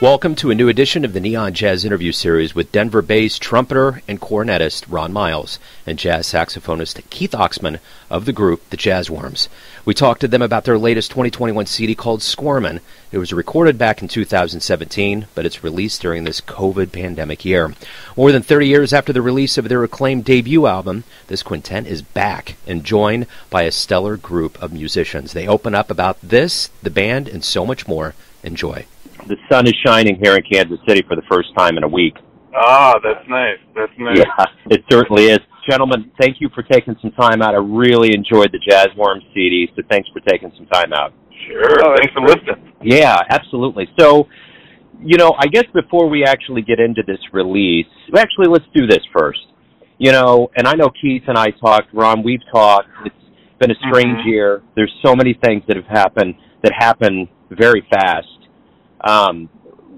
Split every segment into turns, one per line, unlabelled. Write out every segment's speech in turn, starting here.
Welcome to a new edition of the Neon Jazz Interview Series with Denver-based Trumpeter and Cornetist Ron Miles and jazz saxophonist Keith Oxman of the group The Jazzworms. We talked to them about their latest 2021 CD called Squirmin. It was recorded back in 2017, but it's released during this COVID pandemic year. More than 30 years after the release of their acclaimed debut album, this quintet is back and joined by a stellar group of musicians. They open up about this, the band, and so much more. Enjoy. The sun is shining here in Kansas City for the first time in a week.
Ah, that's nice. That's nice.
Yeah, it certainly is. Gentlemen, thank you for taking some time out. I really enjoyed the Jazzworms CD, so thanks for taking some time out.
Sure. Thanks for listening.
Yeah, absolutely. So, I guess before we actually get into this release, let's do this first. And I know Keith and I talked, Ron, we've talked. It's been a strange year. There's so many things that have happened that happen very fast.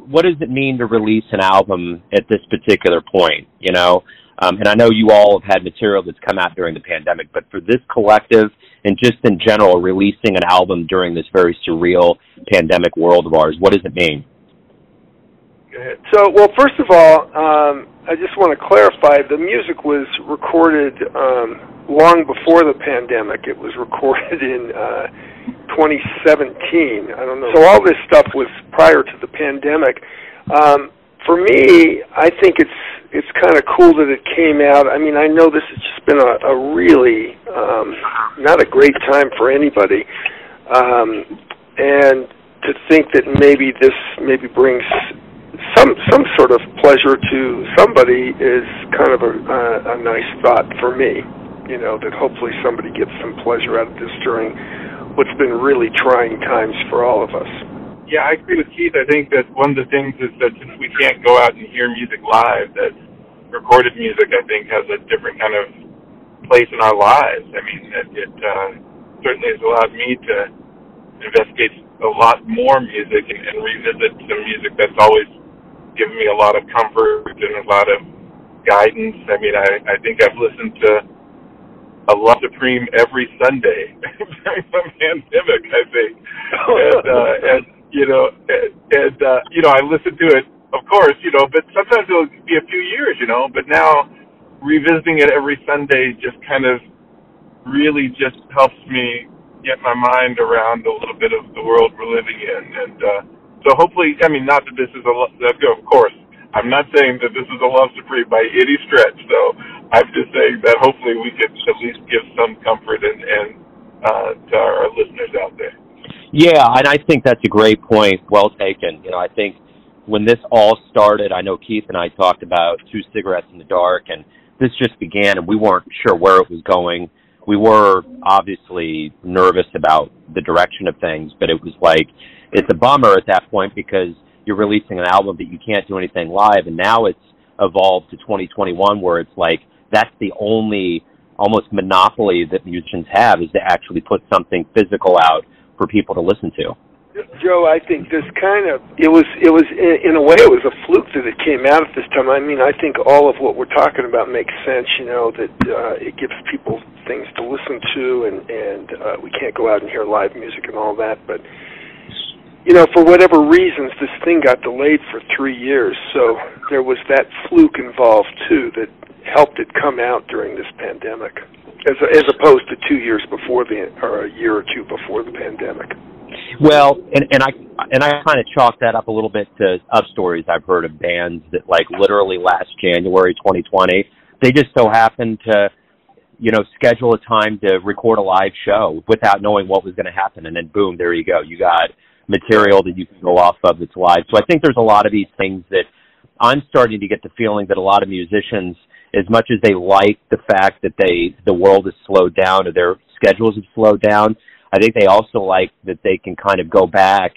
What does it mean to release an album at this particular point, And I know you all have had material that's come out during the pandemic, but for this collective and just in general, releasing an album during this very surreal pandemic world of ours, what does it mean?
Go ahead. So, first of all, I just want to clarify, the music was recorded long before the pandemic. It was recorded in 2017. I don't know. So all this stuff was prior to the pandemic. For me, I think it's kind of cool that it came out. I mean, I know this has just been a really not a great time for anybody, and to think that maybe this brings some sort of pleasure to somebody is kind of a nice thought for me. That hopefully somebody gets some pleasure out of this during what's been really trying times for all of us.
Yeah, I agree with Keith. I think that one of the things is that since we can't go out and hear music live, that recorded music, I think, has a different kind of place in our lives. I mean, it certainly has allowed me to investigate a lot more music and revisit some music that's always given me a lot of comfort and a lot of guidance. I mean, I think I've listened to a Love Supreme every Sunday during the pandemic, I think. I listen to it, of course, but sometimes it'll be a few years, but now revisiting it every Sunday just kind of really just helps me get my mind around a little bit of the world we're living in. And so hopefully, I mean, not that this is of course, I'm not saying that this is a Love Supreme by any stretch, so I'm just saying that hopefully we could at least give some comfort and to our listeners out there.
Yeah, and I think that's a great point. Well taken. I think when this all started, I know Keith and I talked about Two Cigarettes in the Dark, and this just began, and we weren't sure where it was going. We were obviously nervous about the direction of things, but it was like, it's a bummer at that point because you're releasing an album that you can't do anything live, and now it's evolved to 2021 where it's like, that's the only almost monopoly that musicians have, is to actually put something physical out for people to listen to.
Joe, I think this it was in a way it was a fluke that it came out at this time. I mean, I think all of what we're talking about makes sense, that it gives people things to listen to, and we can't go out and hear live music and all that, but for whatever reasons, this thing got delayed for 3 years, so there was that fluke involved too that helped it come out during this pandemic, as opposed to 2 years before or a year or two before the pandemic.
Well, and I kind of chalk that up a little bit to stories I've heard of bands that literally last January 2020, they just so happened to, schedule a time to record a live show without knowing what was going to happen, and then boom, there you go. You got material that you can go off of that's live. So I think there's a lot of these things that I'm starting to get the feeling that a lot of musicians, as much as they like the fact that the world has slowed down or their schedules have slowed down, I think they also like that they can kind of go back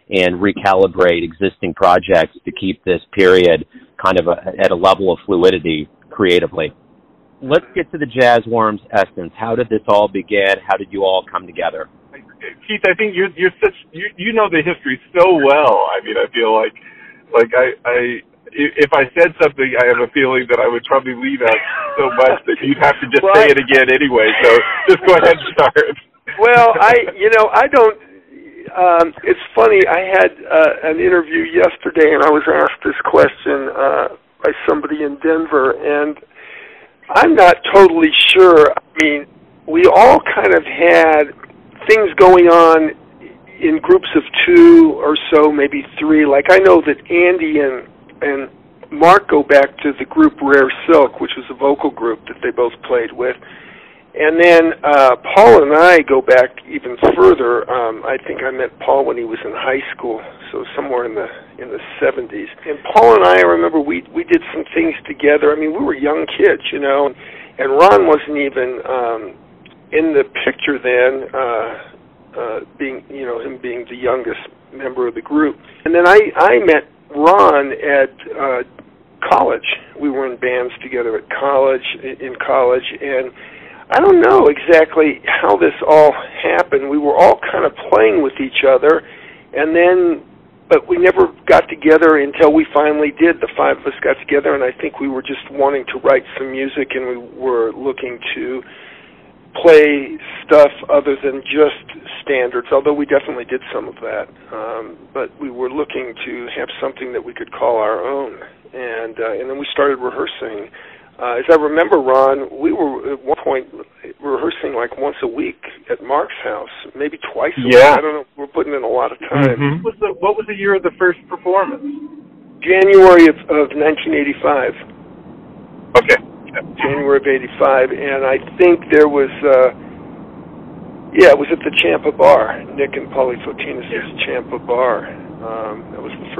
and recalibrate existing projects to keep this period kind of at a level of fluidity creatively. Let's get to the Jazzworms essence. How did this all begin? How did you all come together?
Keith, I think you know the history so well. I mean, I feel like if I said something, I have a feeling that I would probably leave out so much that you'd have to just say it again anyway. So just go ahead and start.
Well, I don't. It's funny. I had an interview yesterday, and I was asked this question by somebody in Denver, and I'm not totally sure. I mean, we all kind of had things going on in groups of two or so, maybe three. Like I know that Andy and Mark go back to the group Rare Silk, which was a vocal group that they both played with. And then Paul and I go back even further. I think I met Paul when he was in high school, so somewhere in the 70s. And Paul and I remember we did some things together. I mean, we were young kids, you know, and Ron wasn't even in the picture then, being, you know, him being the youngest member of the group. And then I met Ron at college. We were in bands together at college, and I don't know exactly how this all happened. We were all kind of playing with each other, but we never got together until we finally did. The five of us got together, and I think we were just wanting to write some music, and we were looking to play stuff other than just standards, although we definitely did some of that. But we were looking to have something that we could call our own, and then we started rehearsing. As I remember, Ron, we were at one point rehearsing like once a week at Mark's house, maybe twice a week. I don't know. We're putting in a lot of time.
Mm-hmm. What was the year of the first performance?
January of 1985.
Okay.
January of 85, and I think there was, it was at the Champa Bar, Nick and Paulie Fotinas' Champa Bar. That was the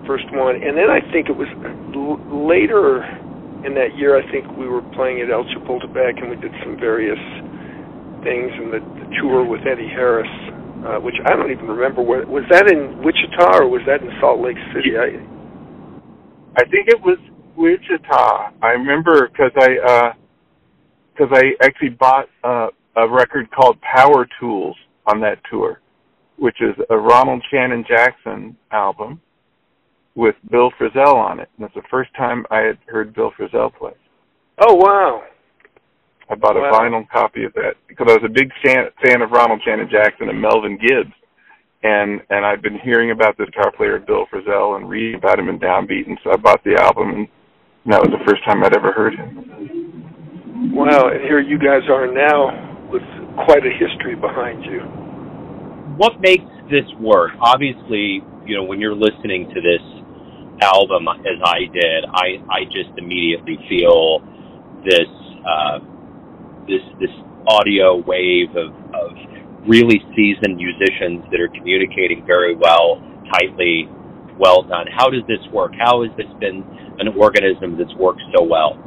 first one, and then I think it was later in that year. I think we were playing at El Chapultepec, and we did some various things in the tour with Eddie Harris, which I don't even remember. Was that in Wichita or was that in Salt Lake City?
I think it was Wichita. I remember because I actually bought a record called Power Tools on that tour, which is a Ronald Shannon Jackson album with Bill Frisell on it. And it's the first time I had heard Bill Frisell play.
Oh, wow.
I bought a vinyl copy of that because I was a big fan of Ronald Shannon Jackson and Melvin Gibbs. And I'd been hearing about this guitar player, Bill Frisell, and reading about him in Downbeat, and so I bought the album, and that was the first time I'd ever heard him.
Wow, and here you guys are now with quite a history behind you.
What makes this work? Obviously, you know, when you're listening to this album, as I did, I just immediately feel this audio wave of really seasoned musicians that are communicating very well, tightly, well done. How does this work? How has this been an organism that's worked so well?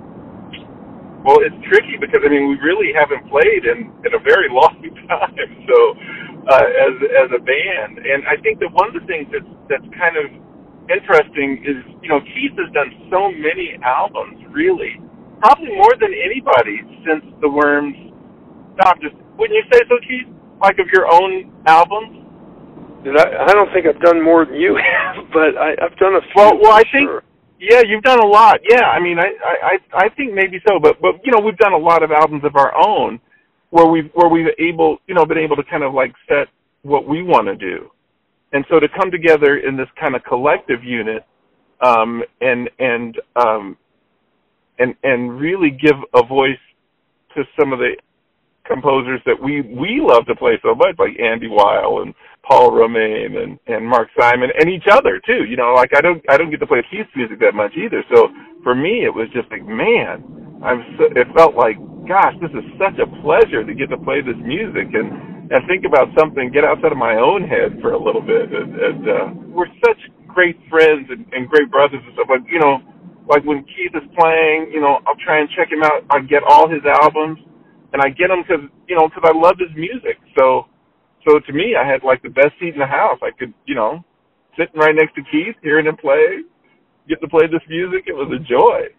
Well, it's tricky because, I mean, we really haven't played in a very long time, so as a band. And I think that one of the things that's kind of interesting is, you know, Keith has done so many albums, really, probably more than anybody since the Worms stopped. Wouldn't you say so, Keith? Like of your own albums?
I don't think I've done more than you have, but I've done a few.
Well, I think, yeah, you've done a lot. Yeah, I mean, I think maybe so, but you know, we've done a lot of albums of our own where we've been able to kind of like set what we want to do, and so to come together in this kind of collective unit, and really give a voice to some of the composers that we love to play so much, like Andy Weyl and Paul Romaine and Mark Simon, and each other too. You know, like I don't get to play Keith's music that much either. So for me, it was just like, man, it felt like, gosh, this is such a pleasure to get to play this music and think about something, get outside of my own head for a little bit. And we're such great friends and great brothers and stuff. Like, you know, like when Keith is playing, you know, I'll try and check him out. I get all his albums. And I get them because I love his music. So to me, I had like the best seat in the house. I could, you know, sitting right next to Keith, hearing him play, get to play this music. It was a joy.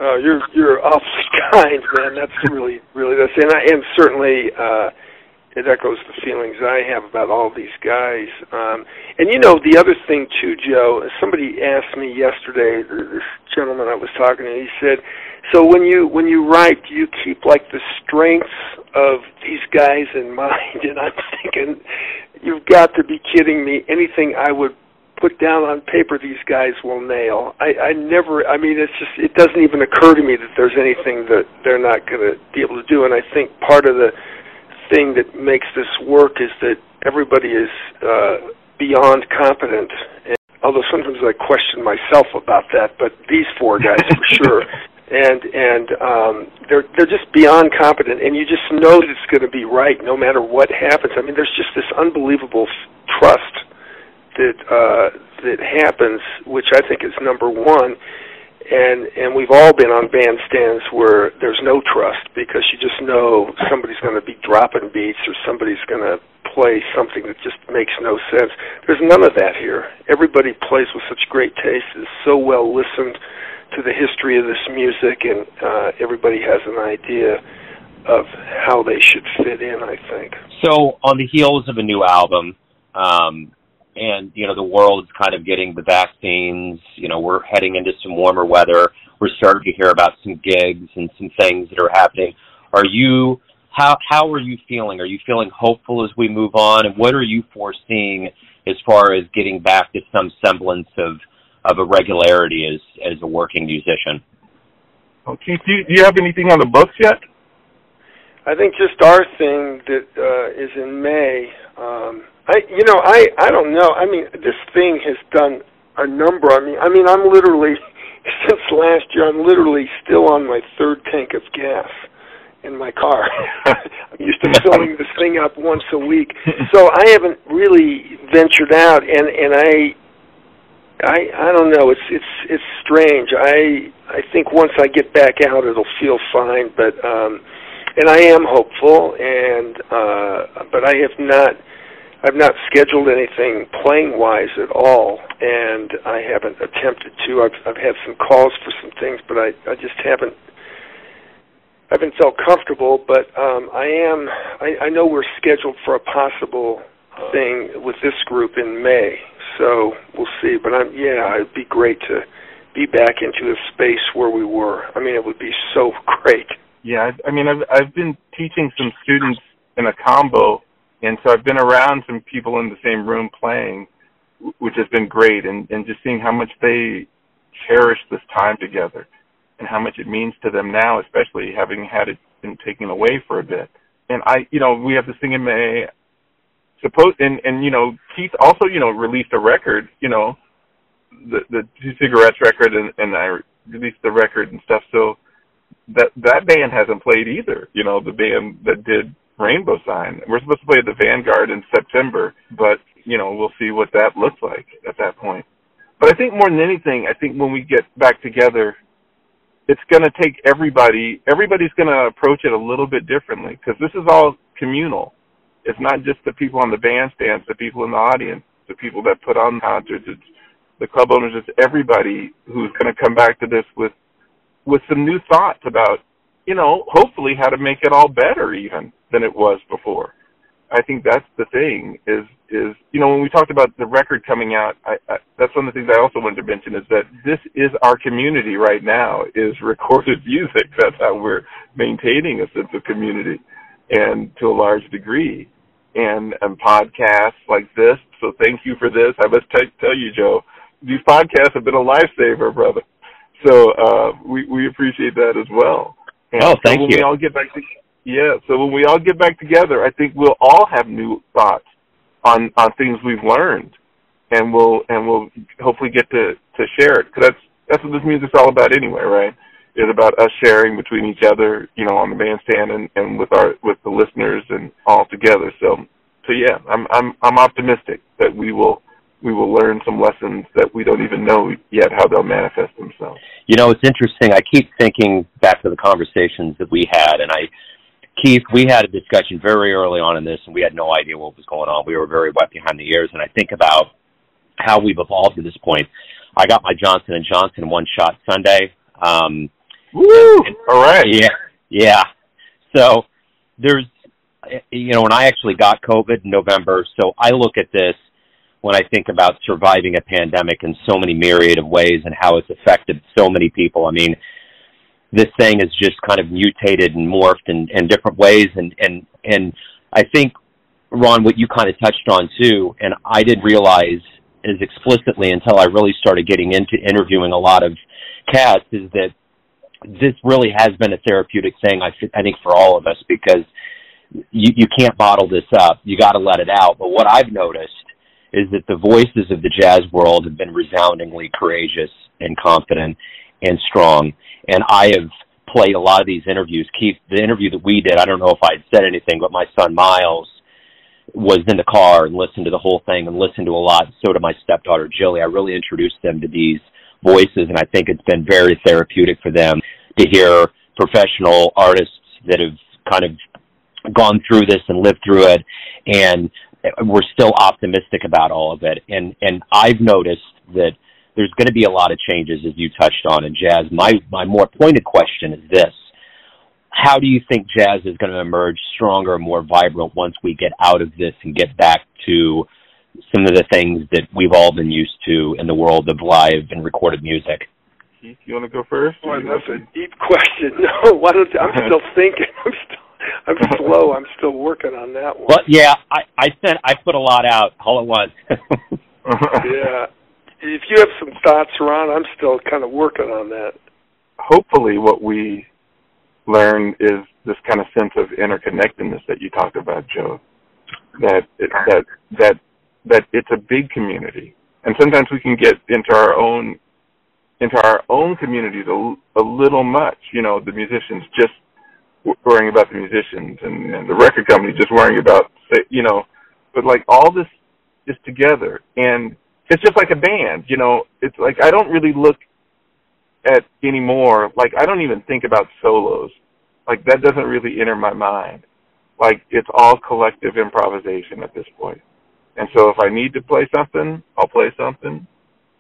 Oh, you're awfully kind, man. That's really, really. And certainly, it echoes the feelings I have about all these guys. And you know, the other thing too, Joe, somebody asked me yesterday, this gentleman I was talking to, he said, so when you write, do you keep like the strengths of these guys in mind? And I'm thinking, you've got to be kidding me. Anything I would put down on paper, these guys will nail. I mean, it's just, it doesn't even occur to me that there's anything that they're not going to be able to do. And I think part of the thing that makes this work is that everybody is beyond competent. And although sometimes I question myself about that, but these four guys for sure. And they're just beyond competent, and you just know that it's going to be right no matter what happens. I mean, there's just this unbelievable trust that happens, which I think is number one. And we've all been on bandstands where there's no trust because you just know somebody's going to be dropping beats or somebody's going to play something that just makes no sense. There's none of that here. Everybody plays with such great taste, is so well listened to the history of this music, and everybody has an idea of how they should fit in, I think.
So on the heels of a new album, and, you know, the world's kind of getting the vaccines, you know, we're heading into some warmer weather. We're starting to hear about some gigs and some things that are happening. How are you feeling? Are you feeling hopeful as we move on? And what are you foreseeing as far as getting back to some semblance of a regularity as a working musician?
Well, Keith, do you have anything on the books yet?
I think just our thing that is in May. I don't know. I mean, this thing has done a number. I mean, I'm literally, since last year, I'm literally still on my third tank of gas in my car. I'm used to filling this thing up once a week. So I haven't really ventured out, and I don't know. It's strange. I think once I get back out, it'll feel fine. But and I am hopeful, and but I've not scheduled anything playing wise at all, and I haven't attempted to. I've had some calls for some things, but I just haven't felt comfortable. But I know we're scheduled for a possible thing with this group in May. So we'll see, but it'd be great to be back into a space where we were. I mean, it would be so great.
Yeah, I mean, I've been teaching some students in a combo, and so I've been around some people in the same room playing, which has been great, and just seeing how much they cherish this time together and how much it means to them now, especially having had it been taken away for a bit. And we have this thing in May. Keith also, released a record, the Two Cigarettes record, and I released the record and stuff. So that band hasn't played either, the band that did Rainbow Sign. We're supposed to play at the Vanguard in September, but, we'll see what that looks like at that point. But I think more than anything, I think when we get back together, it's going to take everybody's going to approach it a little bit differently, because this is all communal. It's not just the people on the bandstand, it's the people in the audience, the people that put on concerts, it's the club owners, it's everybody who's going to come back to this with some new thoughts about, hopefully how to make it all better even than it was before. I think that's the thing is when we talked about the record coming out, that's one of the things I also wanted to mention, is that this is our community right now, is recorded music. That's how we're maintaining a sense of community, and to a large degree. And podcasts like this, so thank you for this. I must tell you, Joe, these podcasts have been a lifesaver, brother. So we appreciate that as well. And
thank you.
So when we all get back together, I think we'll all have new thoughts on things we've learned, and we'll hopefully get to share it, because that's what this music's all about anyway, right? It's about us sharing between each other, on the bandstand and with the listeners and all together. So yeah, I'm optimistic that we will learn some lessons that we don't even know yet how they'll manifest themselves.
It's interesting. I keep thinking back to the conversations that we had, and Keith, we had a discussion very early on in this, and we had no idea what was going on. We were very wet behind the ears, and I think about how we've evolved to this point. I got my Johnson & Johnson one-shot Sunday.
Woo! All right.
Yeah. So there's when I actually got COVID in November, so I look at this when I think about surviving a pandemic in so many myriad of ways and how it's affected so many people. I mean, this thing has just kind of mutated and morphed in different ways. And I think, Ron, what you kind of touched on too, and I didn't realize as explicitly until I really started getting into interviewing a lot of cats, is that this really has been a therapeutic thing, I think, for all of us, because you can't bottle this up. You got to let it out. But what I've noticed is that the voices of the jazz world have been resoundingly courageous and confident and strong. And I have played a lot of these interviews. Keith, the interview that we did, I don't know if I had said anything, but my son Miles was in the car and listened to the whole thing and listened to a lot. So did my stepdaughter Jilly. I really introduced them to these voices, and I think it's been very therapeutic for them to hear professional artists that have kind of gone through this and lived through it, and we're still optimistic about all of it. And I've noticed that there's going to be a lot of changes, as you touched on, in jazz. My more pointed question is this: how do you think jazz is going to emerge stronger and more vibrant once we get out of this and get back to some of the things that we've all been used to in the world of live and recorded music?
Keith, you want to go first?
Boy, that's a deep question. No, why don't I'm still thinking. I'm slow. I'm still working on that one.
Well, yeah, I put a lot out all at once.
Yeah. If you have some thoughts, Ron, I'm still kind of working on that.
Hopefully what we learn is this kind of sense of interconnectedness that you talked about, Joe, that it's a big community. And sometimes we can get into our own communities a little much. You know, the musicians just worrying about the musicians and the record company just worrying about, you know, but like all this is together. And it's just like a band, you know. It's like I don't really look at anymore, like I don't even think about solos. Like that doesn't really enter my mind. Like it's all collective improvisation at this point. And so if I need to play something, I'll play something.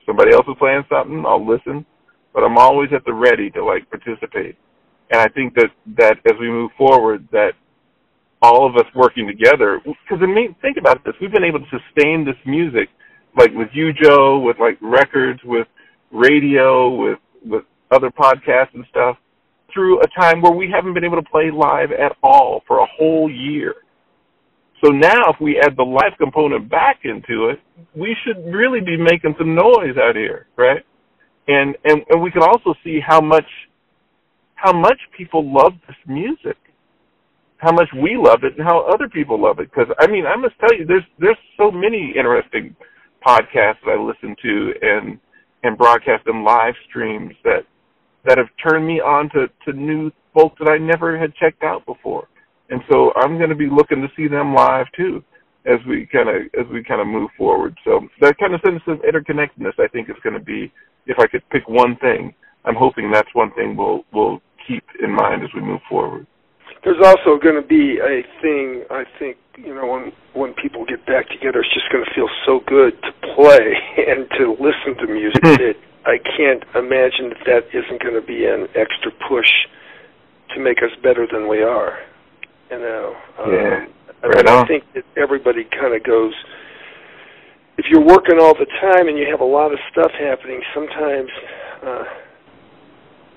Somebody else is playing something, I'll listen. But I'm always at the ready to like participate. And I think that as we move forward, that all of us working together, because I mean, think about this, we've been able to sustain this music, like with you, Joe, with like records, with radio, with other podcasts and stuff, through a time where we haven't been able to play live at all for a whole year. So now if we add the live component back into it, we should really be making some noise out here, right? And we can also see how much people love this music, how much we love it, and how other people love it. Because I mean, I must tell you, there's so many interesting podcasts that I listen to and broadcast and live streams that have turned me on to new folks that I never had checked out before. And so I'm going to be looking to see them live too as we kind of move forward. So that kind of sense of interconnectedness, I think, is going to be, if I could pick one thing, I'm hoping that's one thing we'll keep in mind as we move forward.
There's also going to be a thing, I think, you know, when people get back together, it's just going to feel so good to play and to listen to music that I can't imagine that isn't going to be an extra push to make us better than we are. You know, I think that everybody kind of goes, if you're working all the time and you have a lot of stuff happening, sometimes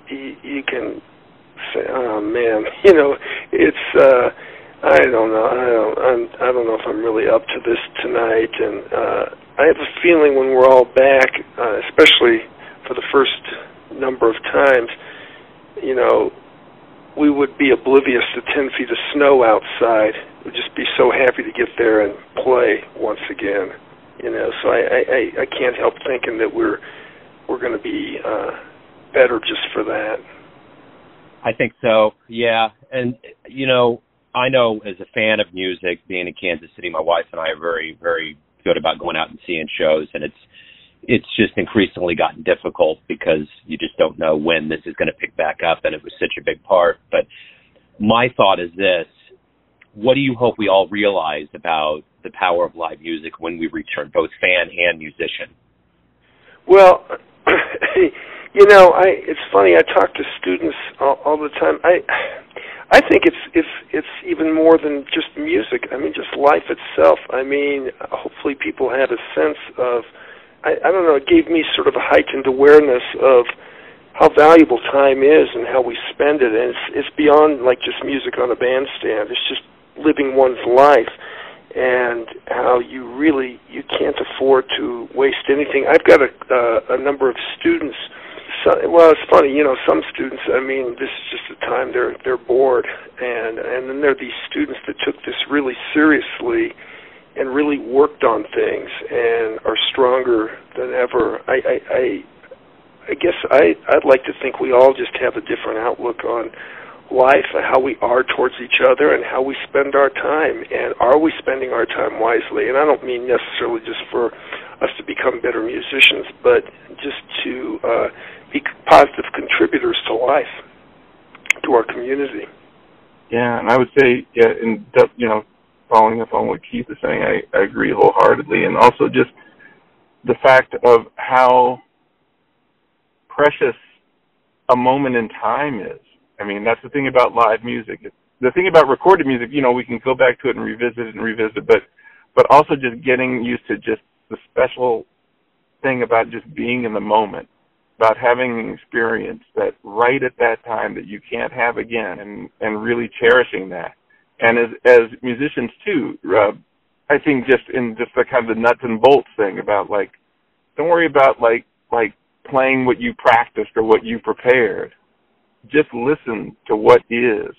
you can say, oh man, you know, it's I don't know, I don't know if I'm really up to this tonight, and I have a feeling when we're all back, especially for the first number of times, you know, we would be oblivious to 10 feet of snow outside. We'd just be so happy to get there and play once again, you know. So I can't help thinking that we're going to be better just for that.
I think so, yeah. And, you know, I know as a fan of music, being in Kansas City, my wife and I are very, very good about going out and seeing shows, and it's just increasingly gotten difficult because you just don't know when this is going to pick back up, and it was such a big part. But my thought is this: what do you hope we all realize about the power of live music when we return, both fan and musician?
Well, you know, it's funny, I talk to students all the time. I think it's even more than just music. I mean, just life itself. I mean, hopefully people have a sense of, I don't know, it gave me sort of a heightened awareness of how valuable time is and how we spend it. And it's beyond like just music on a bandstand. It's just living one's life and how you can't afford to waste anything. I've got a number of students. Well, it's funny, you know, some students, I mean, this is just a time they're bored, and then there are these students that took this really seriously and really worked on things and are stronger than ever. I guess I'd like to think we all just have a different outlook on life and how we are towards each other and how we spend our time, and are we spending our time wisely? And I don't mean necessarily just for us to become better musicians, but just to be positive contributors to life, to our community.
Yeah, and I would say, and you know, following up on what Keith is saying, I agree wholeheartedly, and also just the fact of how precious a moment in time is. I mean, that's the thing about live music. The thing about recorded music, you know, we can go back to it and revisit, but also just getting used to just the special thing about just being in the moment, about having an experience that right at that time that you can't have again, and really cherishing that. And as musicians too, I think just in just the kind of the nuts and bolts thing about like, don't worry about like playing what you practiced or what you prepared. Just listen to what is.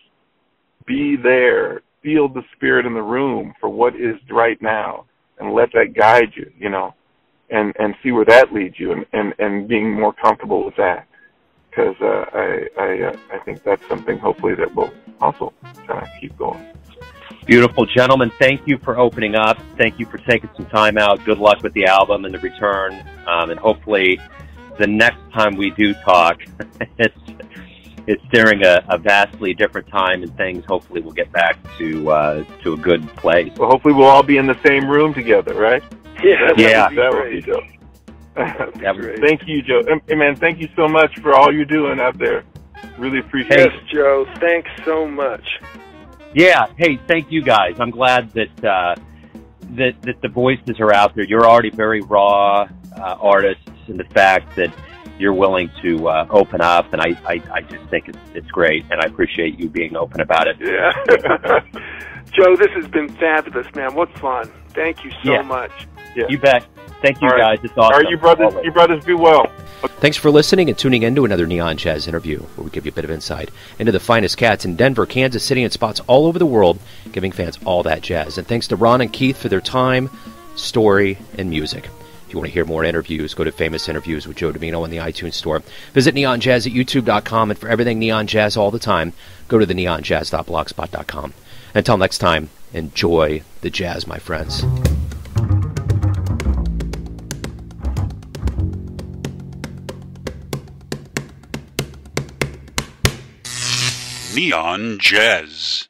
Be there. Feel the spirit in the room for what is right now, and let that guide you, you know, and see where that leads you, and being more comfortable with that. Because I think that's something hopefully that will also kind of keep going.
Beautiful. Gentlemen, thank you for opening up. Thank you for taking some time out. Good luck with the album and the return. And hopefully the next time we do talk, it's during a vastly different time, and things hopefully will get back to a good place.
Well, hopefully we'll all be in the same room together, right?
Yeah,
that would be dope.
Great.
Thank you, Joe. And man, thank you so much for all you're doing out there. Really appreciate it.
Yes, Joe. Thanks so much.
Yeah. Hey, thank you guys. I'm glad that that the voices are out there. You're already very raw artists, and the fact that you're willing to open up, and I just think it's great, and I appreciate you being open about it.
Yeah. Joe, this has been fabulous, man. What fun. Thank you so much.
Yeah. You bet. Thank you, guys. It's awesome.
All right, you brothers be well.
Thanks for listening and tuning in to another Neon Jazz interview, where we give you a bit of insight into the finest cats in Denver, Kansas City, and spots all over the world, giving fans all that jazz. And thanks to Ron and Keith for their time, story, and music. If you want to hear more interviews, go to Famous Interviews with Joe Domino in the iTunes Store. Visit neonjazz at youtube.com, and for everything Neon Jazz all the time, go to the neonjazz.blogspot.com. Until next time, enjoy the jazz, my friends.
Neon Jazz.